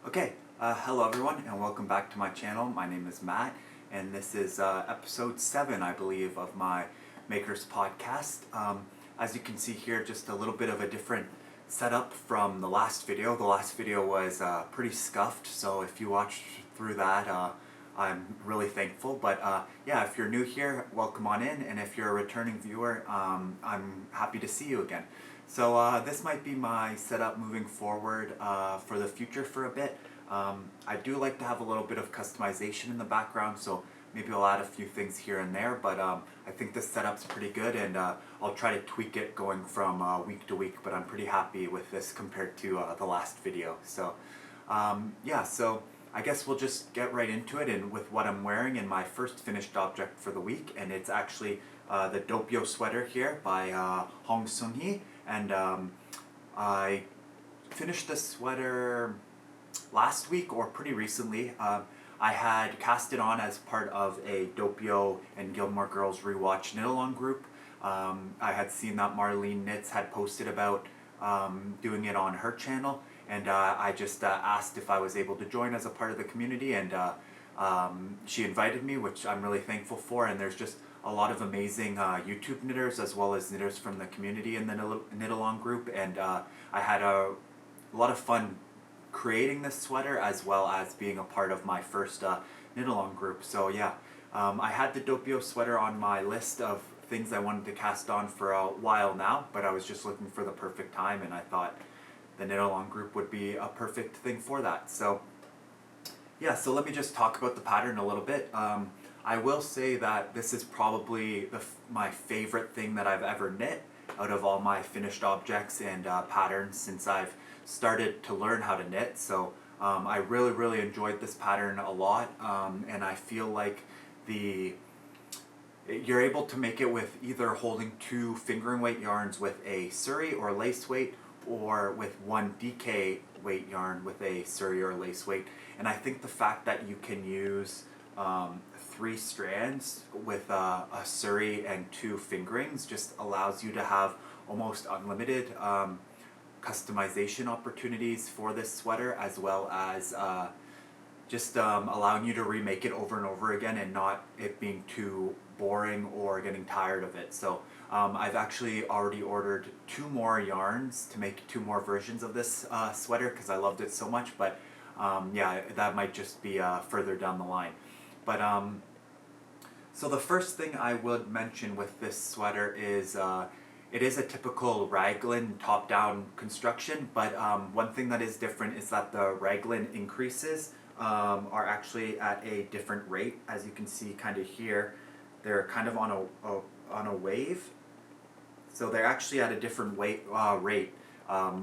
Okay, hello everyone and welcome back to my channel. My name is Matt and this is episode 7, I believe, of my Makers podcast. As you can see here, just a little bit of a different setup from the last video. The last video was pretty scuffed, so if you watched through that, I'm really thankful. But yeah, if you're new here, welcome on in, and if you're a returning viewer, I'm happy to see you again. So this might be my setup moving forward for the future for a bit. I do like to have a little bit of customization in the background, so maybe I'll add a few things here and there, but I think this setup's pretty good, and I'll try to tweak it going from week to week, but I'm pretty happy with this compared to the last video. So yeah, so I guess we'll just get right into it and with what I'm wearing in my first finished object for the week, and it's actually the no4 sweater here by Hong Sun-hee, and I finished this sweater last week or pretty recently. I had cast it on as part of a no4 and Gilmore Girls rewatch knit-along group. I had seen that Marlene Knits had posted about doing it on her channel, and I just asked if I was able to join as a part of the community, and she invited me, which I'm really thankful for. And there's just a lot of amazing YouTube knitters as well as knitters from the community in the knit-along group, and I had a lot of fun creating this sweater as well as being a part of my first knit-along group. So yeah, I had the no4 sweater on my list of things I wanted to cast on for a while now, but I was just looking for the perfect time, and I thought the knit-along group would be a perfect thing for that. So yeah, so let me just talk about the pattern a little bit. I will say that this is probably my favorite thing that I've ever knit out of all my finished objects and patterns since I've started to learn how to knit. So I really enjoyed this pattern a lot, and I feel like you're able to make it with either holding 2 fingering weight yarns with a surrey or lace weight, or with 1 DK weight yarn with a surrey or lace weight. And I think the fact that you can use 3 strands with a surrey and 2 fingerings just allows you to have almost unlimited customization opportunities for this sweater, as well as just allowing you to remake it over and over again and not it being too boring or getting tired of it. So I've actually already ordered 2 more yarns to make 2 more versions of this sweater because I loved it so much, but yeah, that might just be further down the line. But so the first thing I would mention with this sweater is it is a typical raglan top-down construction, but one thing that is different is that the raglan increases are actually at a different rate. As you can see kind of here, they're kind of on a wave. So they're actually at a different rate,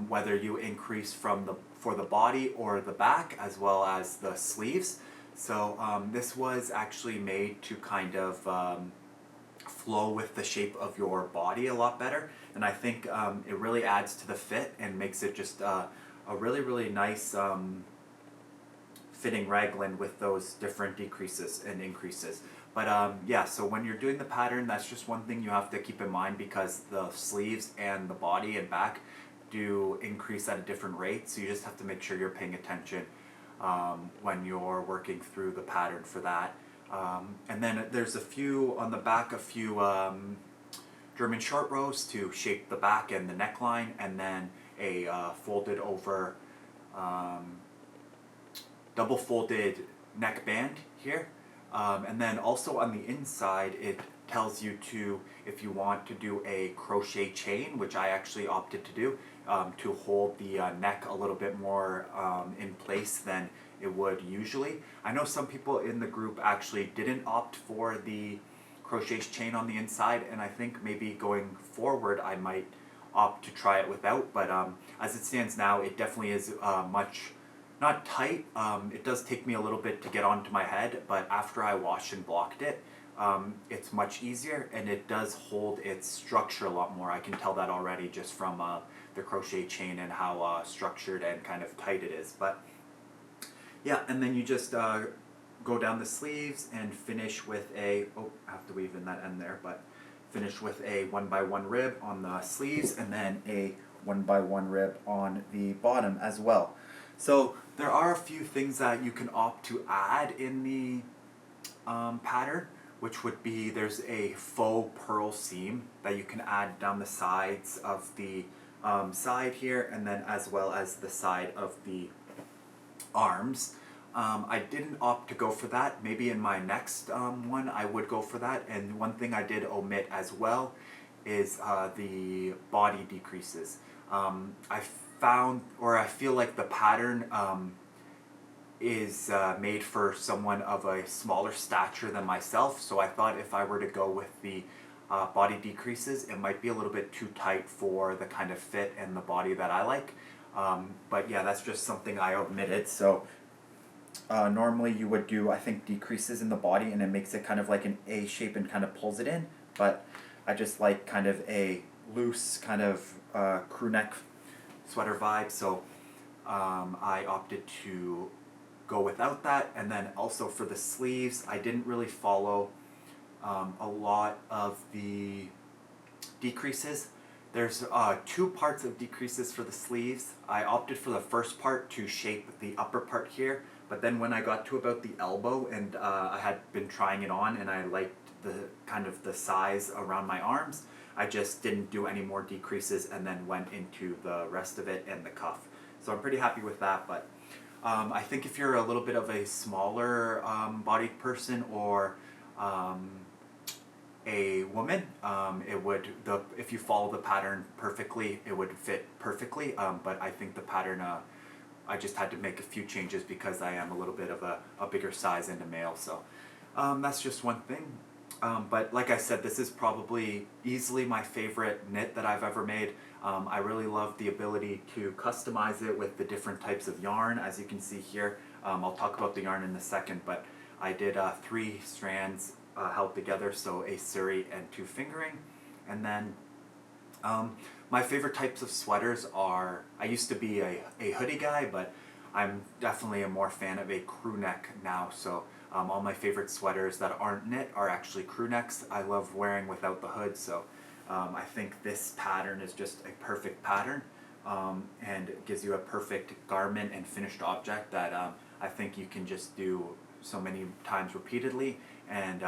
whether you increase for the body or the back, as well as the sleeves. So this was actually made to kind of flow with the shape of your body a lot better, and I think it really adds to the fit and makes it just a really nice fitting raglan with those different decreases and increases. But yeah, so when you're doing the pattern, that's just one thing you have to keep in mind, because the sleeves and the body and back do increase at a different rate, so you just have to make sure you're paying attention when you're working through the pattern for that. And then there's a few on the back, a few German short rows to shape the back and the neckline, and then a folded over double folded neckband here. And then also on the inside, it tells you to, if you want to do a crochet chain, which I actually opted to do, to hold the neck a little bit more in place than it would usually. I know some people in the group actually didn't opt for the crochet chain on the inside, and I think maybe going forward I might opt to try it without, but as it stands now, it definitely is much, not tight, it does take me a little bit to get onto my head, but after I washed and blocked it, it's much easier, and it does hold its structure a lot more. I can tell that already just from the crochet chain and how structured and kind of tight it is. But yeah, and then you just go down the sleeves and finish with I have to weave in that end there, but finish with a 1x1 rib on the sleeves, and then a 1x1 rib on the bottom as well. So There are a few things that you can opt to add in the pattern, which would be there's a faux pearl seam that you can add down the sides of the side here, and then as well as the side of the arms. I didn't opt to go for that. Maybe in my next one I would go for that. And one thing I did omit as well is the body decreases. I found, or I feel like the pattern is made for someone of a smaller stature than myself, so I thought if I were to go with the body decreases, it might be a little bit too tight for the kind of fit and the body that I like. But yeah, that's just something I omitted. So normally you would do, I think, decreases in the body, and it makes it kind of like an A shape and kind of pulls it in, but I just like kind of a loose kind of crew neck sweater vibe, so I opted to go without that. And then also for the sleeves, I didn't really follow a lot of the decreases. There's two parts of decreases for the sleeves. I opted for the first part to shape the upper part here, but then when I got to about the elbow, and I had been trying it on and I liked the kind of the size around my arms, I just didn't do any more decreases and then went into the rest of it and the cuff. So I'm pretty happy with that. But I think if you're a little bit of a smaller bodied person, or a woman, it would, if you follow the pattern perfectly, it would fit perfectly. But I think the pattern, I just had to make a few changes because I am a little bit of a bigger size and a male. So that's just one thing. But like I said, this is probably easily my favorite knit that I've ever made. I really love the ability to customize it with the different types of yarn, as you can see here. I'll talk about the yarn in a second, but I did 3 strands held together, so a suri and 2 fingering. And then my favorite types of sweaters are, I used to be a hoodie guy, but I'm definitely a more fan of a crew neck now. So all my favorite sweaters that aren't knit are actually crew necks. I love wearing without the hood, so I think this pattern is just a perfect pattern, and it gives you a perfect garment and finished object that I think you can just do so many times repeatedly. And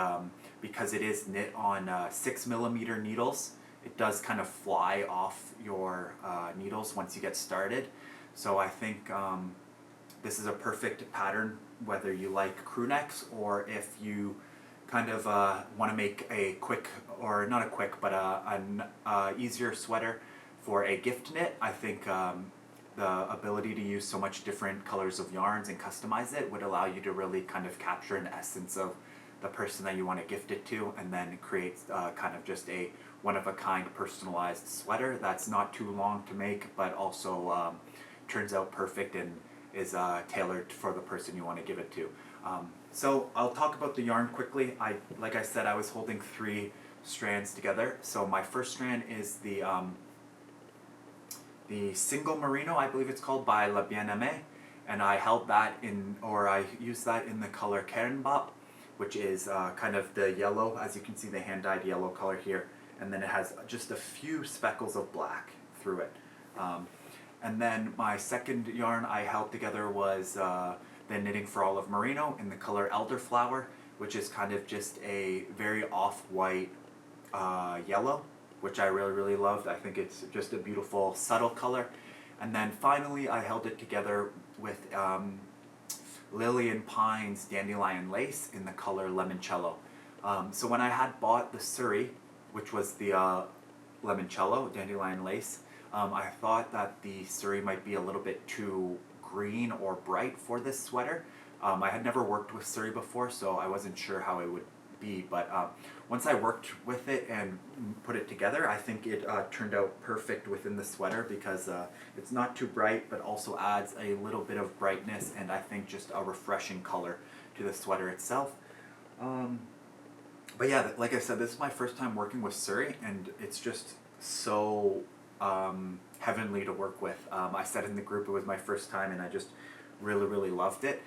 because it is knit on 6mm needles, it does kind of fly off your needles once you get started. So I think this is a perfect pattern whether you like crew necks, or if you kind of want to make a quick, or not a quick, but an easier sweater for a gift knit. I think the ability to use so much different colors of yarns and customize it would allow you to really kind of capture an essence of the person that you want to gift it to, and then create kind of just a one-of-a-kind personalized sweater that's not too long to make, but also turns out perfect and is tailored for the person you want to give it to. So I'll talk about the yarn quickly. Like I said, I was holding 3 strands together. So my first strand is the single merino, I believe it's called, by La Bien-Aimée, and I held that in, or I used that in the color Kernbop, which is kind of the yellow, as you can see, the hand-dyed yellow color here, and then it has just a few speckles of black through it. And then my second yarn I held together was the Knitting for Olive Merino in the color Elderflower, which is kind of just a very off-white yellow, which I really, really loved. I think it's just a beautiful, subtle color. And then finally I held it together with Lillian Pine's Dandelion Lace in the color Limoncello. So when I had bought the suri, which was the Limoncello, Dandelion Lace, I thought that the suri might be a little bit too green or bright for this sweater. I had never worked with suri before, so I wasn't sure how it would be, but once I worked with it and put it together, I think it turned out perfect within the sweater, because it's not too bright, but also adds a little bit of brightness, and I think just a refreshing color to the sweater itself. But yeah, like I said, this is my first time working with suri, and it's just so heavenly to work with. I said in the group it was my first time, and I just really, really loved it.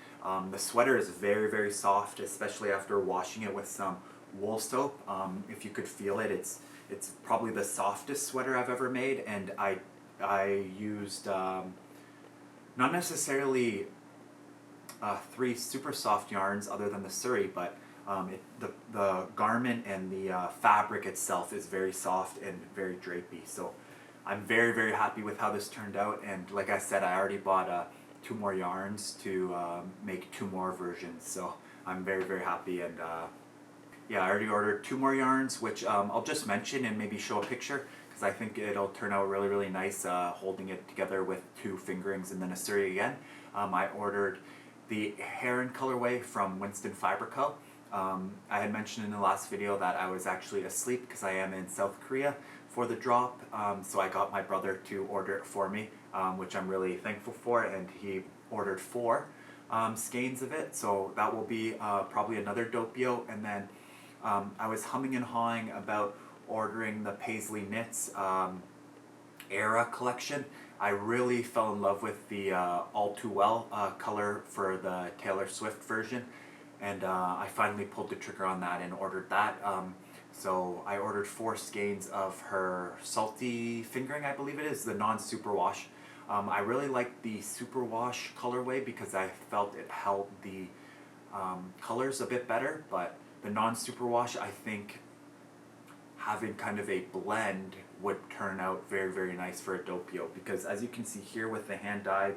The sweater is very, very soft, especially after washing it with some wool soap. If you could feel it, it's probably the softest sweater I've ever made, and I used not necessarily three super soft yarns other than the suri, but the garment and the fabric itself is very soft and very drapey. So I'm very, very happy with how this turned out. And like I said, I already bought 2 more yarns to make 2 more versions. So I'm very, very happy. And yeah, I already ordered 2 more yarns, which I'll just mention and maybe show a picture, because I think it'll turn out really, really nice holding it together with 2 fingerings and then a suri again. I ordered the Heron colorway from Winston Fiber Co. I had mentioned in the last video that I was actually asleep because I am in South Korea for the drop, so I got my brother to order it for me, which I'm really thankful for, and he ordered 4 skeins of it, so that will be probably another Doppio. And then I was humming and hawing about ordering the Paisley Knits Era collection. I really fell in love with the All Too Well color for the Taylor Swift version, and I finally pulled the trigger on that and ordered that. So I ordered 4 skeins of her Salty Fingering, I believe it is, the non-superwash. I really like the superwash colorway because I felt it held the colors a bit better, but the non-superwash, I think having kind of a blend would turn out very, very nice for a Doppio, because as you can see here with the hand dyed,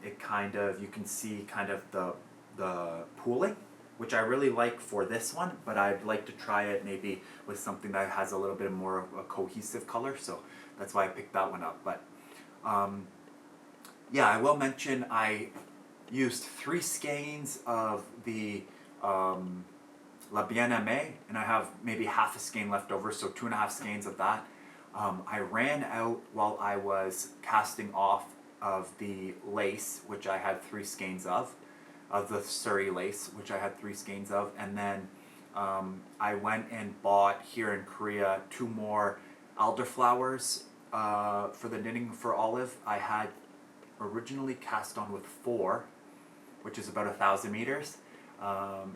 it kind of, you can see kind of the pooling, which I really like for this one, but I'd like to try it maybe with something that has a little bit more of a cohesive color, so that's why I picked that one up. But yeah, I will mention I used 3 skeins of the La Bien-Aimée, and I have maybe half a skein left over, so 2.5 skeins of that. I ran out while I was casting off of the lace, which I had 3 skeins of the suri lace, which I had 3 skeins of, and then I went and bought here in Korea 2 more elderflowers for the Knitting for Olive. I had originally cast on with 4, which is about 1,000 meters.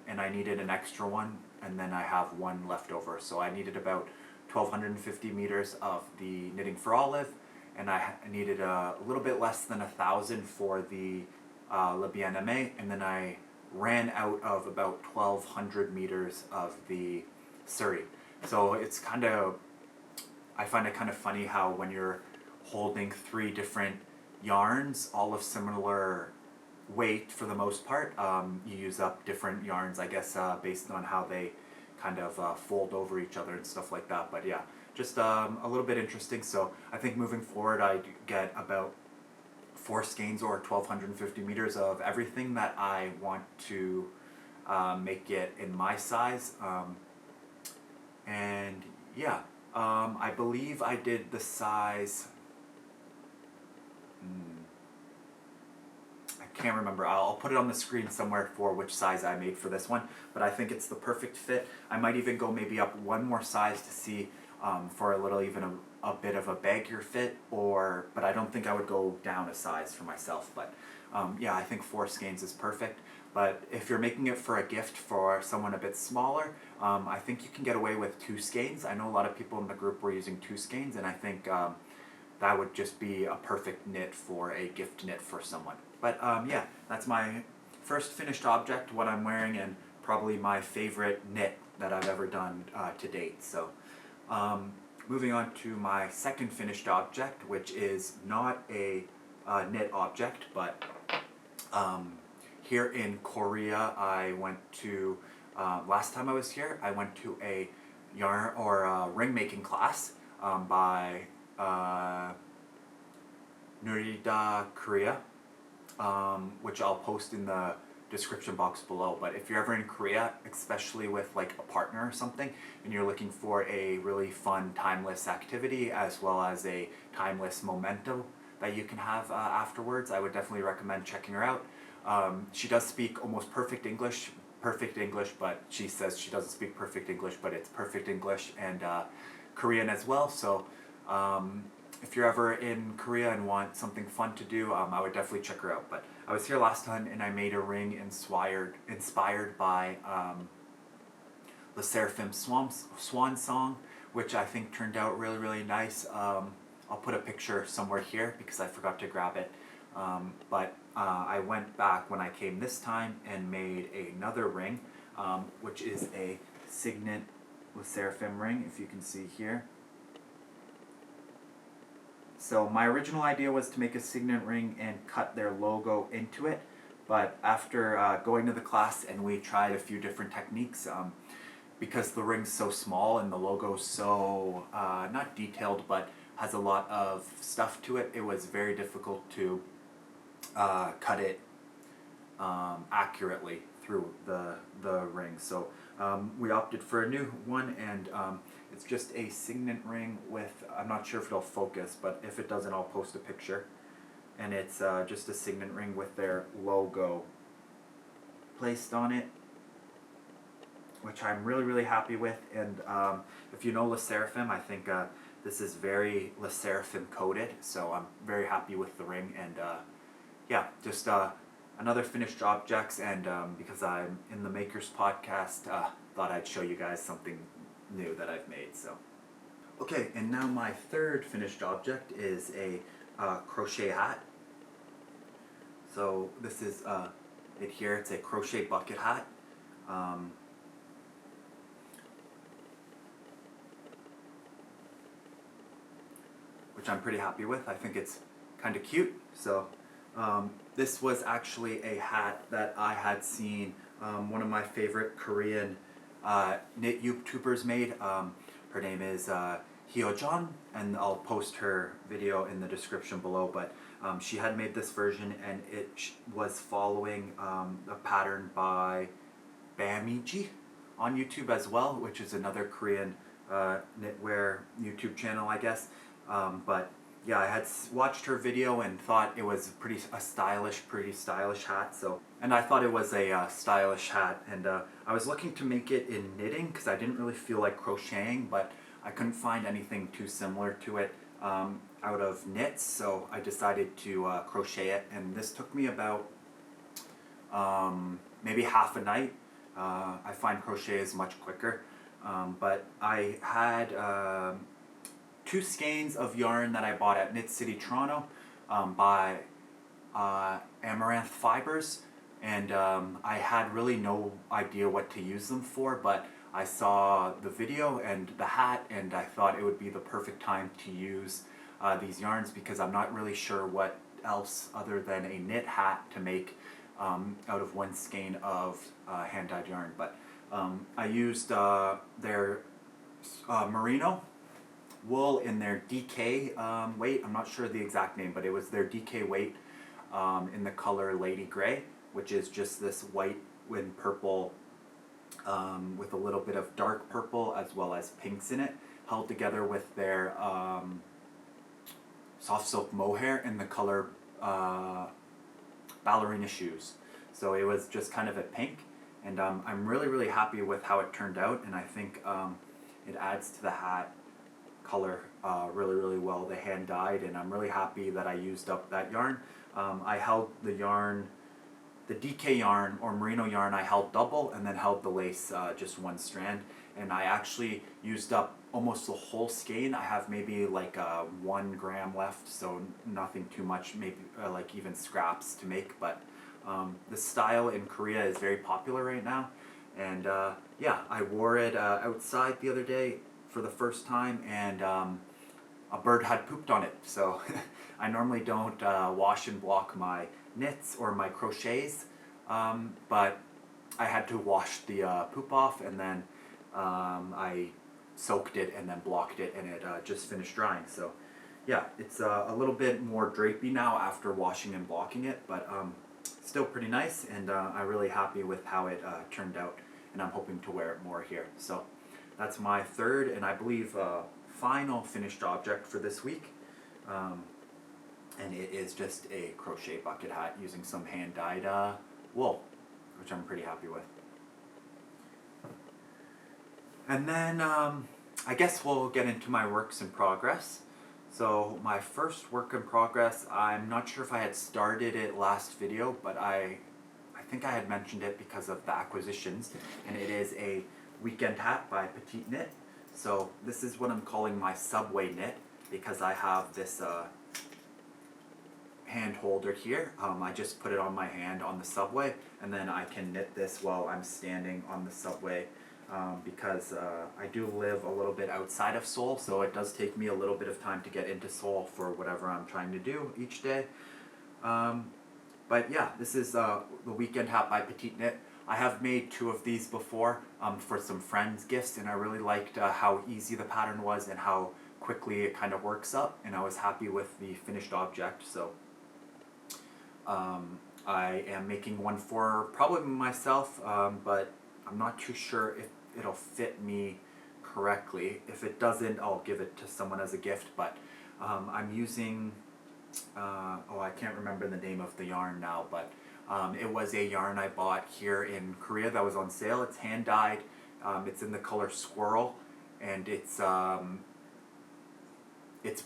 And I needed an extra one, and then I have 1 left over, so I needed about 1,250 meters of the Knitting for Olive, and I needed a little bit less than 1,000 for the Le Bien-Aimé, and then I ran out of about 1,200 meters of the suri. So it's kind of, I find it kind of funny how when you're holding 3 different yarns, all of similar weight for the most part, you use up different yarns, I guess, based on how they kind of fold over each other and stuff like that. But yeah, just a little bit interesting. So I think moving forward I get about 4 skeins or 1,250 meters of everything that I want to make it in my size. And yeah, I believe I did the size, can't remember. I'll put it on the screen somewhere for which size I made for this one, but I think it's the perfect fit. I might even go maybe up 1 more size to see for a little, even a bit of a baggier fit, but I don't think I would go down a size for myself. But yeah, I think 4 skeins is perfect. But if you're making it for a gift for someone a bit smaller, I think you can get away with 2 skeins. I know a lot of people in the group were using 2 skeins, and I think that would just be a perfect knit for a gift knit for someone. But yeah, that's my first finished object, what I'm wearing, and probably my favorite knit that I've ever done to date. So moving on to my second finished object, which is not a knit object, but here in Korea I went to, last time I was here, I went to a yarn or a ring making class by Nurida Korea, which I'll post in the description box below. But if you're ever in Korea, especially with like a partner or something, and you're looking for a really fun timeless activity as well as a timeless memento that you can have afterwards, I would definitely recommend checking her out. She does speak almost perfect English, but she says she doesn't speak perfect English, but it's perfect English and Korean as well. So if you're ever in Korea and want something fun to do, I would definitely check her out. But I was here last time and I made a ring inspired by the Seraphim Swan Song, which I think turned out really, really nice. I'll put a picture somewhere here because I forgot to grab it. but I went back when I came this time and made another ring, which is a signet with seraphim ring, if you can see here. So my original idea was to make a signet ring and cut their logo into it, but after going to the class and we tried a few different techniques, because the ring's so small and the logo's so not detailed but has a lot of stuff to it, it was very difficult to cut it accurately through the ring. So we opted for a new one, and it's just a signet ring with, I'm not sure if it'll focus, but if it doesn't I'll post a picture. And it's just a signet ring with their logo placed on it, which I'm really happy with. And if you know Le Seraphim, I think this is very Le Seraphim coded, so I'm very happy with the ring. And yeah, just another finished objects, and because I'm in the Makers podcast, thought I'd show you guys something new that I've made. So okay, and now my third finished object is a crochet hat. So this is it here. It's a crochet bucket hat. Which I'm pretty happy with. I think it's kind of cute. So this was actually a hat that I had seen one of my favorite Korean knit YouTubers made. Her name is Hyo-jeon, and I'll post her video in the description below, but she had made this version, and it was following a pattern by Bamiji on YouTube as well, which is another Korean knitwear YouTube channel, I guess. But yeah, I had watched her video and thought it was pretty stylish hat. So, and I thought it was a stylish hat, and I was looking to make it in knitting because I didn't really feel like crocheting, but I couldn't find anything too similar to it out of knits, so I decided to crochet it, and this took me about maybe half a night. I find crochet is much quicker, but I had 2 skeins of yarn that I bought at Knit City, Toronto by Amaranth Fibers, and I had really no idea what to use them for, but I saw the video and the hat, and I thought it would be the perfect time to use these yarns, because I'm not really sure what else other than a knit hat to make out of 1 skein of hand-dyed yarn. But I used their merino wool in their DK weight. I'm not sure the exact name, but it was their DK weight in the color Lady Grey, which is just this white and purple with a little bit of dark purple as well as pinks in it, held together with their soft silk mohair in the color ballerina shoes. So it was just kind of a pink, and I'm really happy with how it turned out, and I think it adds to the hat color really well, the hand dyed, and I'm really happy that I used up that yarn. I held the yarn, the DK yarn or merino yarn, I held double, and then held the lace just 1 strand, and I actually used up almost the whole skein. I have maybe like 1 gram left, so nothing too much, maybe like even scraps to make, but the style in Korea is very popular right now, and yeah, I wore it outside the other day for the first time, and a bird had pooped on it. So I normally don't wash and block my knits or my crochets, but I had to wash the poop off, and then I soaked it and then blocked it, and it just finished drying. So yeah, it's a little bit more drapey now after washing and blocking it, but still pretty nice, and I'm really happy with how it turned out, and I'm hoping to wear it more here. So that's my third and I believe final finished object for this week, and it is just a crochet bucket hat using some hand-dyed wool, which I'm pretty happy with. And then I guess we'll get into my works in progress. So my first work in progress, I'm not sure if I had started it last video, but I think I had mentioned it because of the acquisitions, and it is a weekend hat by Petite Knit. So this is what I'm calling my subway knit, because I have this hand holder here. I just put it on my hand on the subway, and then I can knit this while I'm standing on the subway, because I do live a little bit outside of Seoul, so it does take me a little bit of time to get into Seoul for whatever I'm trying to do each day. But yeah, this is the weekend hat by Petite Knit. I have made 2 of these before for some friends' gifts, and I really liked how easy the pattern was and how quickly it kind of works up, and I was happy with the finished object. So I am making one for probably myself, but I'm not too sure if it'll fit me correctly. If it doesn't, I'll give it to someone as a gift, but I'm using, I can't remember the name of the yarn now, but it was a yarn I bought here in Korea that was on sale. It's hand dyed, it's in the color Squirrel, and it's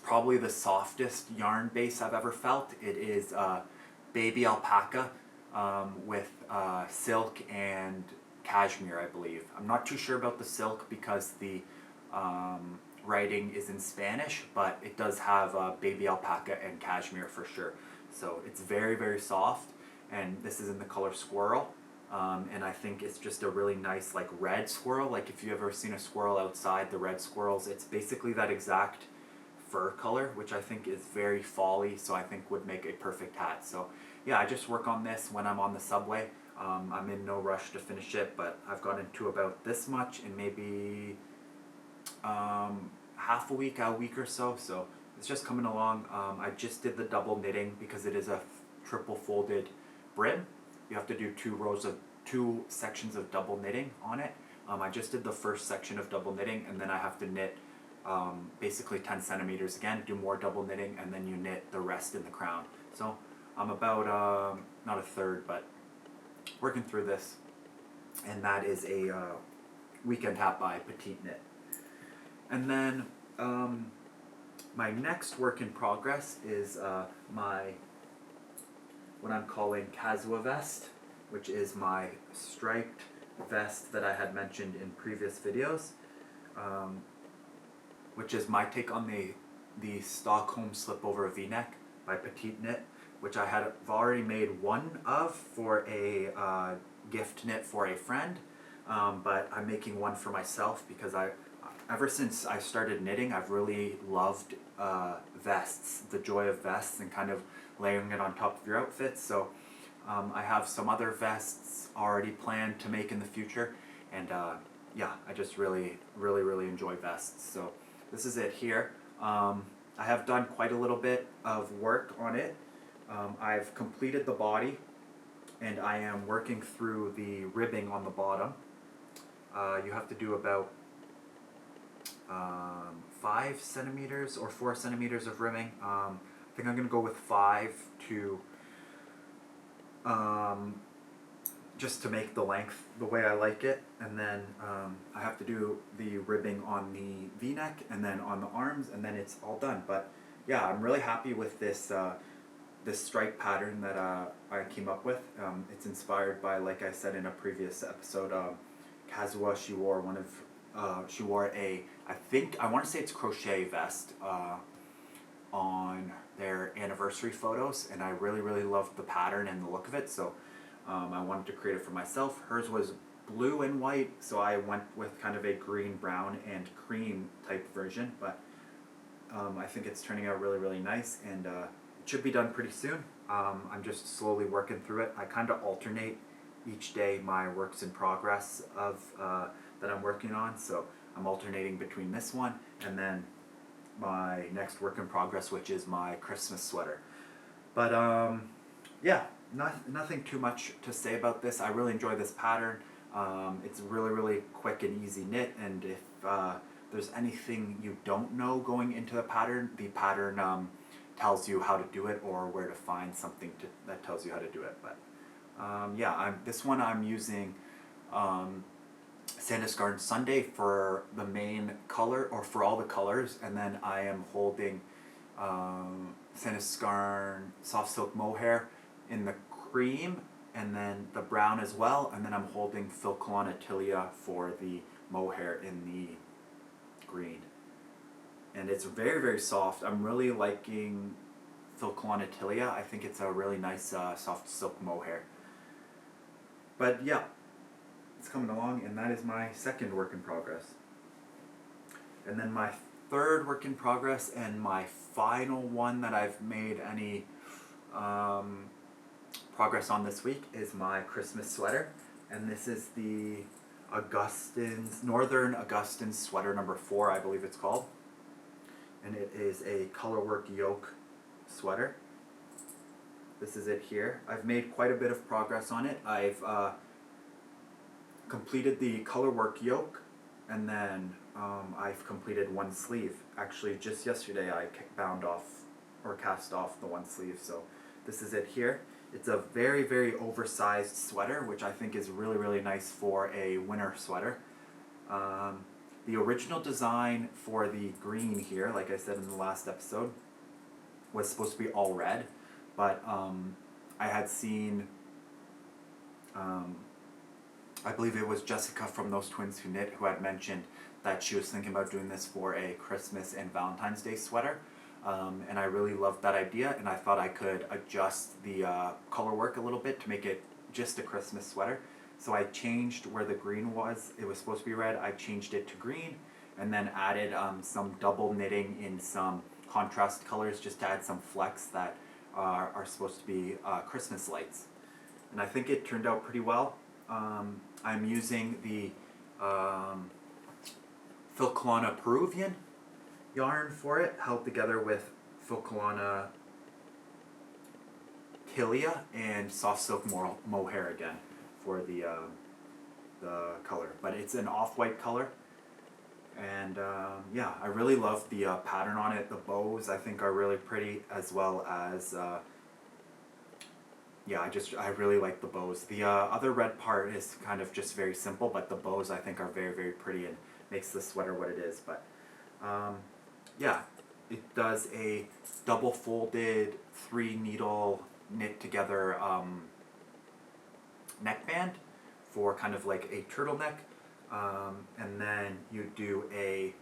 probably the softest yarn base I've ever felt. It is baby alpaca with silk and cashmere, I believe. I'm not too sure about the silk because the writing is in Spanish, but it does have baby alpaca and cashmere for sure. So it's very, very soft, and this is in the color Squirrel. And I think it's just a really nice like red squirrel. Like if you've ever seen a squirrel outside, the red squirrels, it's basically that exact fur color, which I think is very fall-y, so I think would make a perfect hat. So yeah, I just work on this when I'm on the subway. I'm in no rush to finish it, but I've gotten into about this much in maybe half a week or so. So it's just coming along. I just did the double knitting because it is a triple folded brim. You have to do 2 sections of double knitting on it. I just did the first section of double knitting, and then I have to knit basically 10 centimeters again, do more double knitting, and then you knit the rest in the crown. So I'm about not a third, but working through this, and that is a weekend hat by Petite Knit. And then my next work in progress is what I'm calling Kazuya vest, which is my striped vest that I had mentioned in previous videos, which is my take on the Stockholm slipover V-neck by Petite Knit, which I've already made one of for a gift knit for a friend, but I'm making one for myself because ever since I started knitting, I've really loved vests, the joy of vests, and kind of layering it on top of your outfits. So I have some other vests already planned to make in the future, and yeah, I just really enjoy vests. So this is it here. I have done quite a little bit of work on it. I've completed the body, and I am working through the ribbing on the bottom. You have to do about 5 centimeters or 4 centimeters of ribbing. I think I'm going to go with 5 to just to make the length the way I like it, and then I have to do the ribbing on the V-neck and then on the arms, and then it's all done. But yeah, I'm really happy with this this stripe pattern that I came up with. It's inspired by, like I said in a previous episode, Kazuya. She wore I want to say it's crochet vest on their anniversary photos, and I really loved the pattern and the look of it, so I wanted to create it for myself. Hers was blue and white, so I went with kind of a green, brown, and cream type version, but I think it's turning out really nice, and it should be done pretty soon. I'm just slowly working through it. I kind of alternate each day my works in progress of that I'm working on, so I'm alternating between this one and then my next work in progress, which is my Christmas sweater. But yeah, nothing too much to say about this. I really enjoy this pattern. It's really quick and easy knit, and if there's anything you don't know going into the pattern tells you how to do it or where to find something that tells you how to do it. But yeah, this one I'm using Sandus Garden Sunday for the main color, or for all the colors, and then I am holding Sandus Garden Soft Silk Mohair in the cream, and then the brown as well, and then I'm holding Filcolon Attilia for the mohair in the green. And it's very soft. I'm really liking Philcolana tilia. I think it's a really nice soft silk mohair. But yeah, it's coming along, and that is my second work in progress. And then my third work in progress, and my final one that I've made any progress on this week, is my Christmas sweater. And this is the Augustins, Northern Augustins sweater number 4, I believe it's called. And it is a colorwork yoke sweater. This is it here. I've made quite a bit of progress on it. I've completed the colorwork yoke, and then I've completed one sleeve. Actually, just yesterday I bound off or cast off the one sleeve, so this is it here. It's a very, very oversized sweater, which I think is really, really nice for a winter sweater. The original design for the green here, like I said in the last episode, was supposed to be all red, but I had seen, I believe it was Jessica from Those Twins Who Knit who had mentioned that she was thinking about doing this for a Christmas and Valentine's Day sweater. And I really loved that idea, and I thought I could adjust the color work a little bit to make it just a Christmas sweater. So I changed where the green was. It was supposed to be red. I changed it to green, and then added some double knitting in some contrast colors just to add some flecks that are supposed to be Christmas lights. And I think it turned out pretty well. I'm using the Philcolana Peruvian yarn for it, held together with Philcolana tilia and soft silk mohair again for the color. But it's an off-white color, and yeah, I really love the pattern on it. The bows I think are really pretty, as well as yeah, I really like the bows. The other red part is kind of just very simple, but the bows I think are very, very pretty and makes the sweater what it is. But yeah, it does a double folded 3 needle knit together neckband for kind of like a turtleneck, and then you do a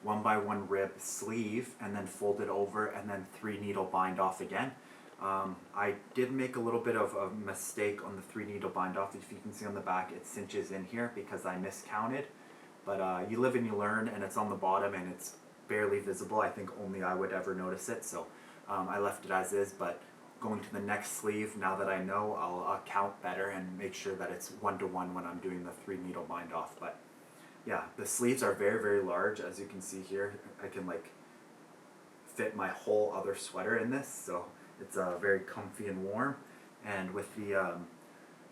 1x1 rib sleeve and then fold it over and then 3 needle bind off again. I did make a little bit of a mistake on the 3 needle bind off. If you can see on the back, it cinches in here because I miscounted, but you live and you learn, and it's on the bottom and it's barely visible. I think only I would ever notice it, so I left it as is. But going to the next sleeve, now that I know, I'll count better and make sure that it's 1-to-1 when I'm doing the 3 needle bind off. But yeah, the sleeves are very, very large, as you can see here. I can like fit my whole other sweater in this, so it's very comfy and warm. And with the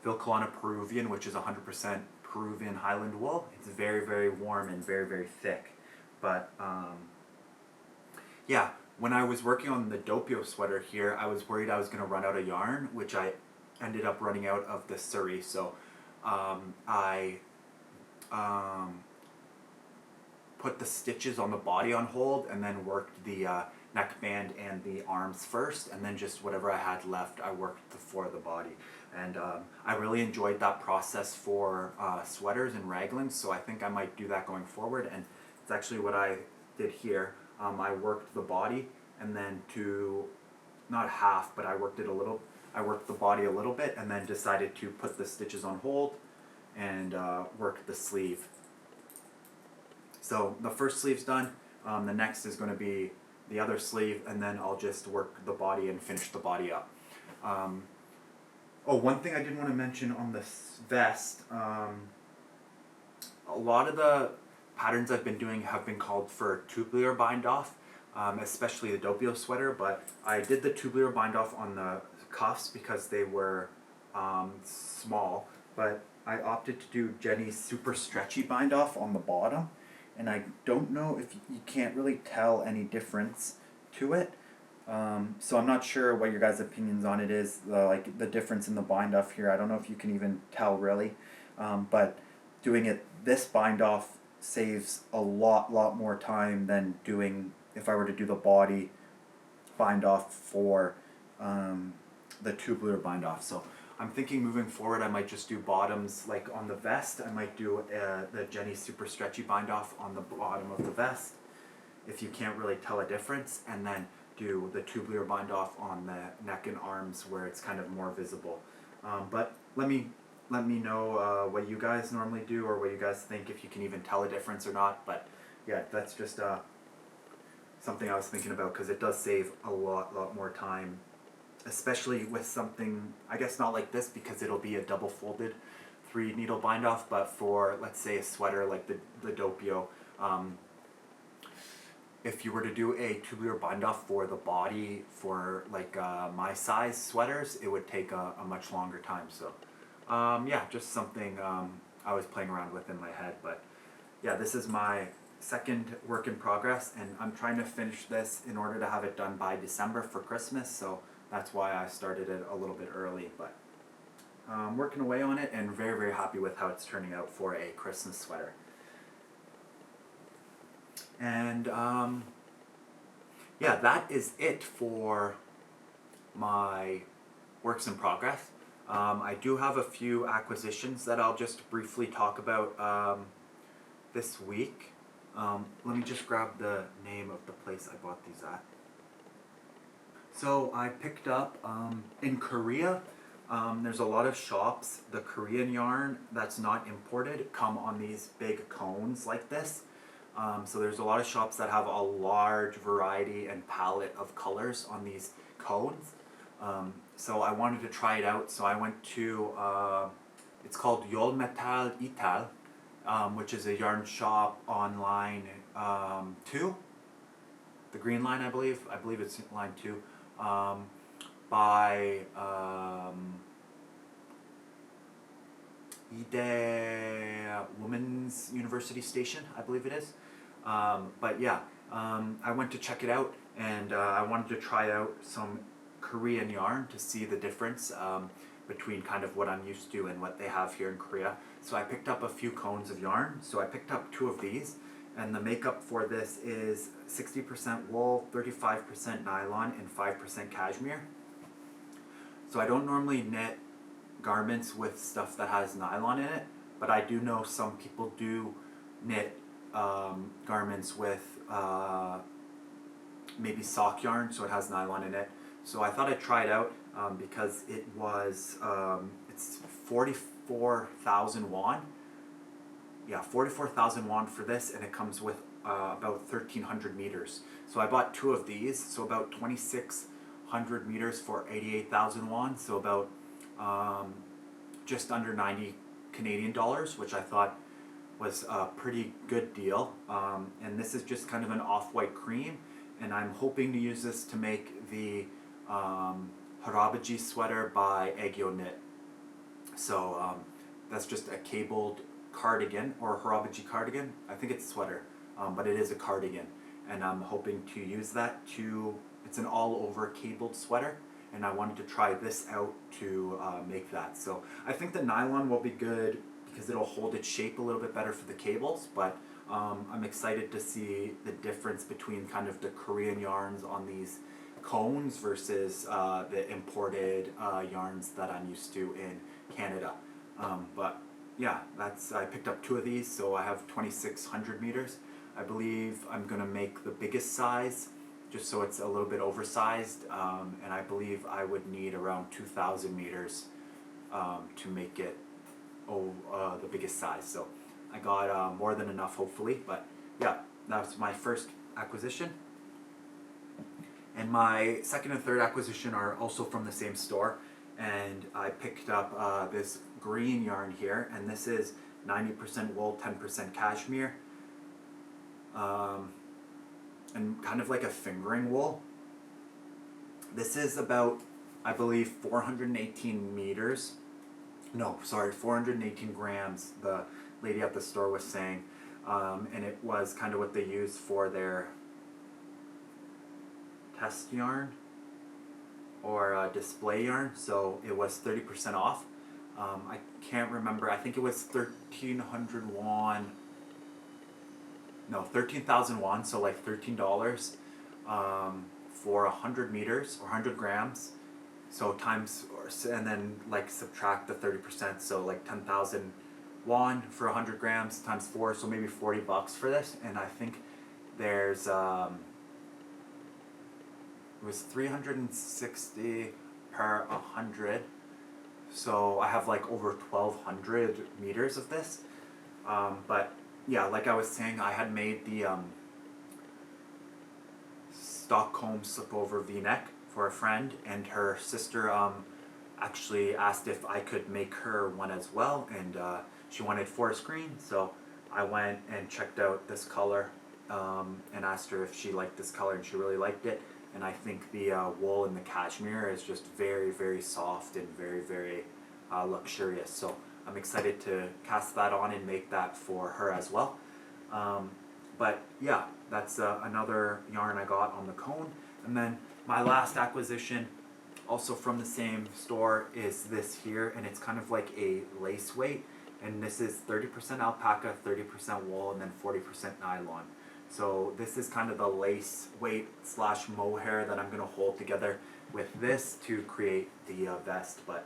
Philcolana Peruvian, which is 100% Peruvian Highland wool, it's very, very warm and very, very thick. But yeah, when I was working on the Doppio sweater here, I was worried I was going to run out of yarn, which I ended up running out of the Surrey. So I put the stitches on the body on hold, and then worked the neckband and the arms first, and then just whatever I had left, I worked for the body. And I really enjoyed that process for sweaters and raglans, so I think I might do that going forward. And it's actually what I did here. I worked the body, and then not half, but I worked the body a little bit, and then decided to put the stitches on hold and work the sleeve. So the first sleeve's done. The next is going to be the other sleeve, and then I'll just work the body and finish the body up. Oh, one thing I did want to mention on this vest, a lot of the patterns I've been doing have been called for tubular bind off, especially the Doppio sweater, but I did the tubular bind off on the cuffs because they were small, but I opted to do Jenny's super stretchy bind off on the bottom, and I don't know if you can't really tell any difference to it. So I'm not sure what your guys' opinions on it is, like the difference in the bind off here. I don't know if you can even tell really, but doing it this bind off saves a lot more time than doing if I were to do the body bind off for the tubular bind off. So I'm thinking moving forward I might just do bottoms like on the vest. I might do the Jenny super stretchy bind off on the bottom of the vest if you can't really tell a difference, and then do the tubular bind off on the neck and arms where it's kind of more visible. But let me know what you guys normally do, or what you guys think, if you can even tell a difference or not. But yeah, that's just something I was thinking about, because it does save a lot more time, especially with something, I guess not like this, because it'll be a double folded 3 needle bind off, but for, let's say, a sweater like the Doppio, if you were to do a tubular bind off for the body for like my size sweaters, it would take a much longer time. So yeah, just something I was playing around with in my head. But yeah, this is my second work in progress, and I'm trying to finish this in order to have it done by December for Christmas, so that's why I started it a little bit early. But working away on it, and very happy with how it's turning out for a Christmas sweater. And yeah, that is it for my works in progress. I do have a few acquisitions that I'll just briefly talk about this week. Let me just grab the name of the place I bought these at. So I picked up in Korea. There's a lot of shops. The Korean yarn that's not imported come on these big cones like this. So there's a lot of shops that have a large variety and palette of colors on these cones. So I wanted to try it out. So I went to, it's called Yolmetal Ital, which is a yarn shop on line 2, the green line, I believe it's line 2, by Ide Women's University Station, I believe it is. But yeah, I went to check it out, and I wanted to try out some Korean yarn to see the difference between kind of what I'm used to and what they have here in Korea. So I picked up a few cones of yarn. So I picked up 2 of these, and the makeup for this is 60% wool, 35% nylon, and 5% cashmere. So I don't normally knit garments with stuff that has nylon in it, but I do know some people do knit garments with maybe sock yarn, so it has nylon in it. So I thought I'd try it out because it was, it's 44,000 won. Yeah, 44,000 won for this, and it comes with about 1,300 meters. So I bought 2 of these, so about 2,600 meters for 88,000 won, so about just under 90 Canadian dollars, which I thought was a pretty good deal. And this is just kind of an off-white cream, and I'm hoping to use this to make the Harabaji sweater by Egyo Knit. So that's just a cabled cardigan, or Harabaji cardigan. I think it's sweater, but it is a cardigan, and I'm hoping to use that to, it's an all-over cabled sweater, and I wanted to try this out to make that. So I think the nylon will be good because it'll hold its shape a little bit better for the cables, but I'm excited to see the difference between kind of the Korean yarns on these cones versus the imported yarns that I'm used to in Canada. But yeah, I picked up 2 of these, so I have 2,600 meters. I believe I'm gonna make the biggest size, just so it's a little bit oversized, and I believe I would need around 2,000 meters to make it the biggest size. So I got more than enough, hopefully. But yeah, that's my first acquisition. And my second and third acquisition are also from the same store, and I picked up this green yarn here, and this is 90% wool, 10% cashmere, and kind of like a fingering wool. This is about, I believe, 418 meters. No, sorry, 418 grams, the lady at the store was saying, and it was kind of what they use for their test yarn or display yarn, so it was 30% off. I can't remember, I think it was 1,300 won, no, 13,000 won, so like $13 for 100 meters or 100 grams. So times, and then like subtract the 30%, so like 10,000 won for 100 grams times 4, so maybe $40 for this. And I think there's was 360 per 100. So I have like over 1,200 meters of this. But yeah, like I was saying, I had made the Stockholm slip-over V-neck for a friend, and her sister actually asked if I could make her one as well, and she wanted forest green, so I went and checked out this color and asked her if she liked this color, and she really liked it. And I think the wool in the cashmere is just very, very soft and very, very luxurious. So I'm excited to cast that on and make that for her as well. But yeah, that's another yarn I got on the cone. And then my last acquisition, also from the same store, is this here, and it's kind of like a lace weight. And this is 30% alpaca, 30% wool, and then 40% nylon. So this is kind of the lace weight slash mohair that I'm going to hold together with this to create the vest. But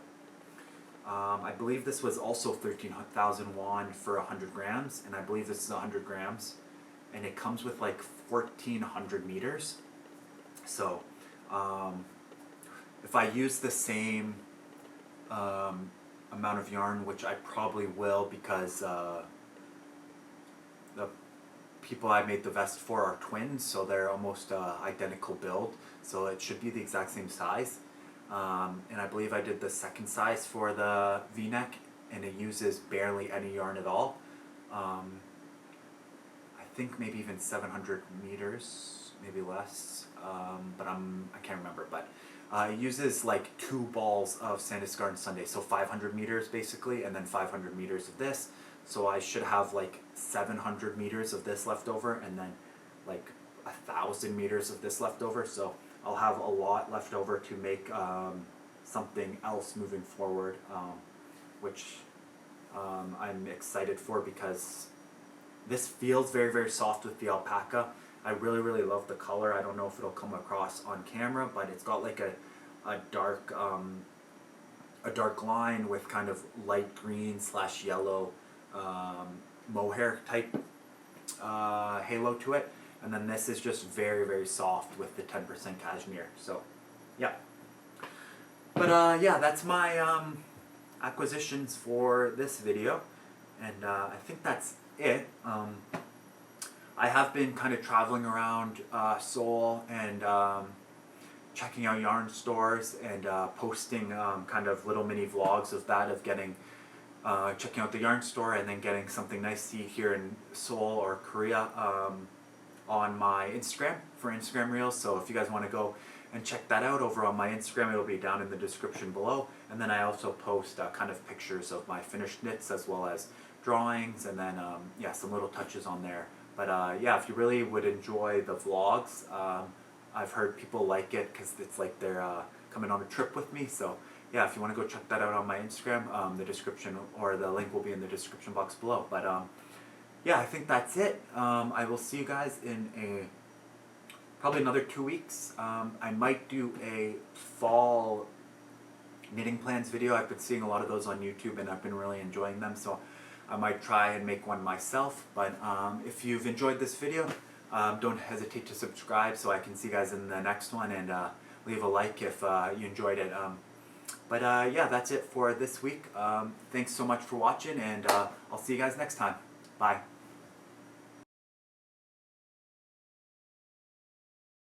I believe this was also 13,000 won for 100 grams, and I believe this is 100 grams. And it comes with like 1,400 meters. So if I use the same amount of yarn, which I probably will, because the people I made the vest for are twins, so they're almost identical build, so it should be the exact same size. And I believe I did the second size for the V-neck, and it uses barely any yarn at all. I think maybe even 700 meters, maybe less, but I can't remember. But it uses like 2 balls of Sandisgarden Sunday, so 500 meters basically, and then 500 meters of this. So I should have like 700 meters of this left over, and then like 1,000 meters of this left over. So I'll have a lot left over to make something else moving forward, which I'm excited for, because this feels very, very soft with the alpaca. I really, really love the color. I don't know if it'll come across on camera, but it's got like a dark line with kind of light green slash yellow mohair type halo to it. And then this is just very, very soft with the 10% cashmere. So yeah. But yeah, that's my acquisitions for this video. And I think that's it. I have been kind of traveling around Seoul and checking out yarn stores and posting kind of little mini vlogs of that, of getting checking out the yarn store and then getting something nice to eat here in Seoul or Korea on my Instagram for Instagram Reels. So if you guys want to go and check that out over on my Instagram, it'll be down in the description below. And then I also post kind of pictures of my finished knits, as well as drawings, and then yeah, some little touches on there. But yeah, if you really would enjoy the vlogs, I've heard people like it because it's like they're coming on a trip with me. So yeah, if you want to go check that out on my Instagram, the description or the link will be in the description box below. But yeah, I think that's it. I will see you guys in probably another 2 weeks. I might do a fall knitting plans video. I've been seeing a lot of those on YouTube, and I've been really enjoying them. So I might try and make one myself. But if you've enjoyed this video, don't hesitate to subscribe so I can see you guys in the next one, and leave a like if you enjoyed it. But yeah, that's it for this week. Thanks so much for watching, and I'll see you guys next time. Bye.